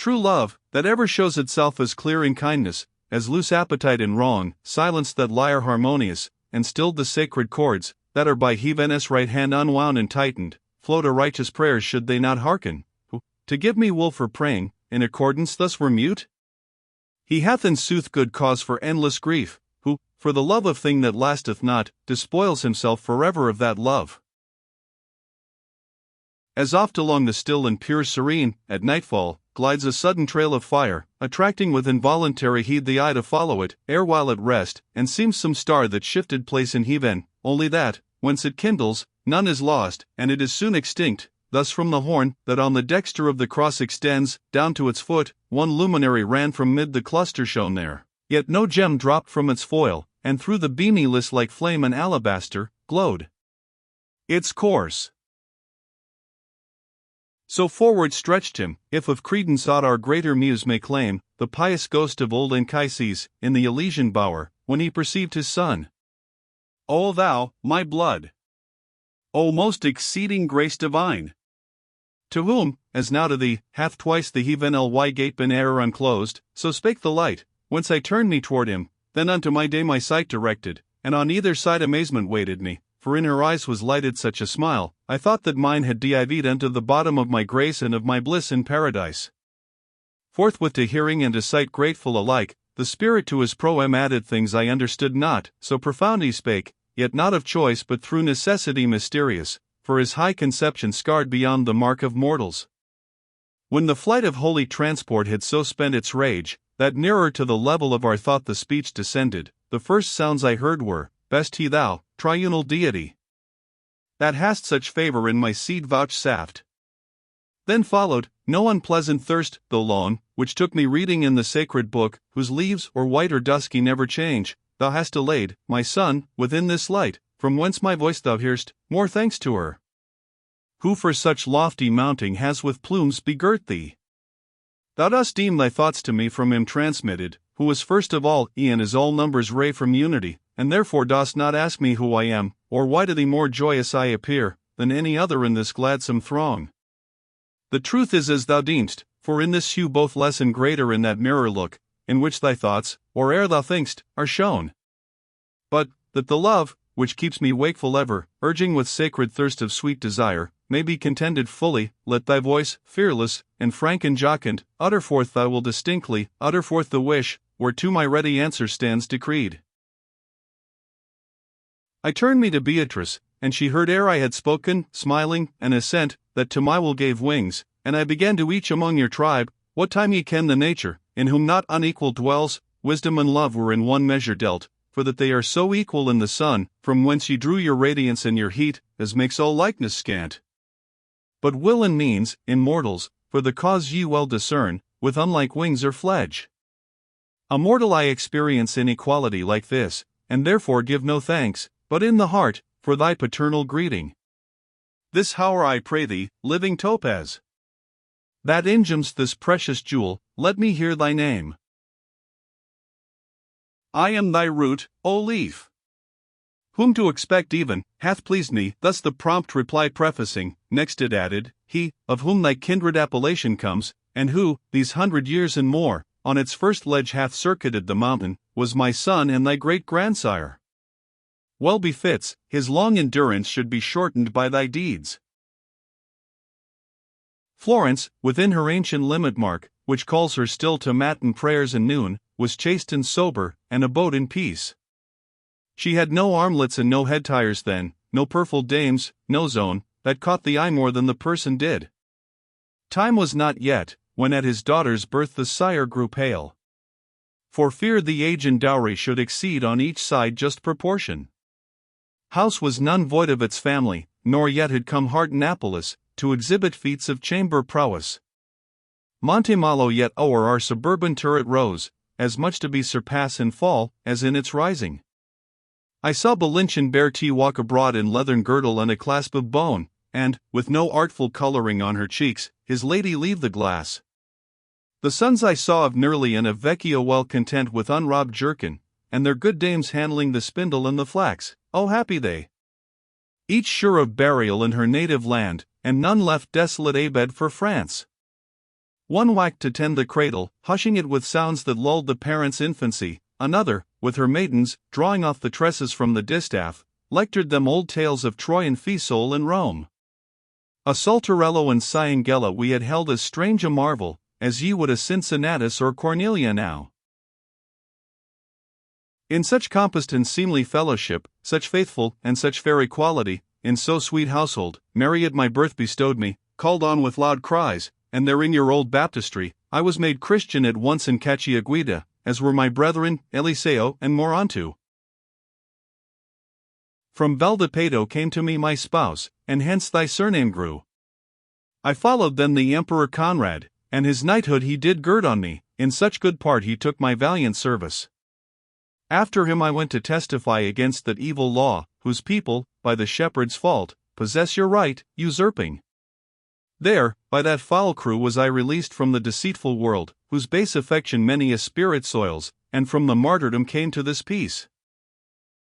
true love, that ever shows itself as clear in kindness, as loose appetite in wrong, silenced that lyre harmonious, and stilled the sacred chords, that are by Heaven's right hand unwound and tightened, flow to righteous prayers should they not hearken, who, to give me will for praying, in accordance thus were mute? He hath in sooth good cause for endless grief, who, for the love of thing that lasteth not, despoils himself forever of that love. As oft along the still and pure serene, at nightfall, glides a sudden trail of fire, attracting with involuntary heed the eye to follow it, ere while at rest, and seems some star that shifted place in heaven, only that, whence it kindles, none is lost, and it is soon extinct. Thus from the horn, that on the dexter of the cross extends, down to its foot, one luminary ran from mid the cluster shone there, yet no gem dropped from its foil, and through the beamy list like flame and alabaster, glowed its course. So forward stretched him, if of credence aught our greater muse may claim, the pious ghost of old Anchises, in the Elysian bower, when he perceived his son. O thou, my blood! O most exceeding grace divine! To whom, as now to thee, hath twice the heaven ly gate been e'er unclosed, so spake the light, whence I turned me toward him, then unto my day my sight directed, and on either side amazement waited me, for in her eyes was lighted such a smile, I thought that mine had dived unto the bottom of my grace and of my bliss in paradise. Forthwith to hearing and to sight grateful alike, the Spirit to his proem added things I understood not, so profound he spake, yet not of choice but through necessity mysterious, for his high conception scarred beyond the mark of mortals. When the flight of holy transport had so spent its rage, that nearer to the level of our thought the speech descended, the first sounds I heard were, Best he thou, triunal deity, that hast such favor in my seed vouchsafed. Then followed, no unpleasant thirst, though long, which took me reading in the sacred book, whose leaves, or white or dusky never change, thou hast allayed, my son, within this light, from whence my voice thou hearst, more thanks to her, who for such lofty mounting has with plumes begirt thee. Thou dost deem thy thoughts to me from him transmitted, who was first of all, e'en as all numbers ray from unity, and therefore dost not ask me who I am, or why to thee more joyous I appear, than any other in this gladsome throng. The truth is as thou deemst, for in this hue both less and greater in that mirror look, in which thy thoughts, or ere thou thinkst, are shown. But, that the love, which keeps me wakeful ever, urging with sacred thirst of sweet desire, may be contended fully, let thy voice, fearless, and frank and jocund, utter forth thy will distinctly, utter forth the wish, whereto my ready answer stands decreed. I turned me to Beatrice, and she heard ere I had spoken, smiling, an assent, that to my will gave wings, and I began to each among your tribe, what time ye ken the nature, in whom not unequal dwells, wisdom and love were in one measure dealt, for that they are so equal in the sun, from whence ye drew your radiance and your heat, as makes all likeness scant. But will and means, in mortals, for the cause ye well discern, with unlike wings are fledge. A mortal I experience inequality like this, and therefore give no thanks, but in the heart, for thy paternal greeting. This hour I pray thee, living topaz, that ingemst this precious jewel, let me hear thy name. I am thy root, O leaf. Whom to expect even, hath pleased me, thus the prompt reply prefacing, next it added, he, of whom thy kindred appellation comes, and who, these 100 years and more, on its first ledge hath circuited the mountain, was my son and thy great-grandsire. Well befits, his long endurance should be shortened by thy deeds. Florence, within her ancient limit mark, which calls her still to matin prayers and noon, was chaste and sober, and abode in peace. She had no armlets and no head tires then, no purfled dames, no zone, that caught the eye more than the person did. Time was not yet, when at his daughter's birth the sire grew pale, for fear the age and dowry should exceed on each side just proportion. House was none void of its family, nor yet had come hard Annapolis, to exhibit feats of chamber prowess. Monte Malo yet o'er our suburban turret rose, as much to be surpassed in fall, as in its rising. I saw Belinchen bear tea walk abroad in leathern girdle and a clasp of bone, and, with no artful coloring on her cheeks, his lady leave the glass. The sons I saw of Nerli and of Vecchio well content with unrobbed jerkin, and their good dames handling the spindle and the flax, oh happy they! Each sure of burial in her native land, and none left desolate abed for France. One whacked to tend the cradle, hushing it with sounds that lulled the parent's infancy, another, with her maidens, drawing off the tresses from the distaff, lectured them old tales of Troy and Fiesole and Rome. A Saltarello and Cyangella we had held as strange a marvel, as ye would a Cincinnatus or Cornelia now. In such compassed and seemly fellowship, such faithful and such fair equality, in so sweet household, Mary at my birth bestowed me, called on with loud cries, and there in your old baptistry, I was made Christian at once in Cacciaguida, as were my brethren, Eliseo and Morantu. From Valdepeto came to me my spouse, and hence thy surname grew. I followed then the Emperor Conrad, and his knighthood he did gird on me, in such good part he took my valiant service. After him I went to testify against that evil law, whose people, by the shepherd's fault, possess your right, usurping. There, by that foul crew was I released from the deceitful world, whose base affection many a spirit soils, and from the martyrdom came to this peace.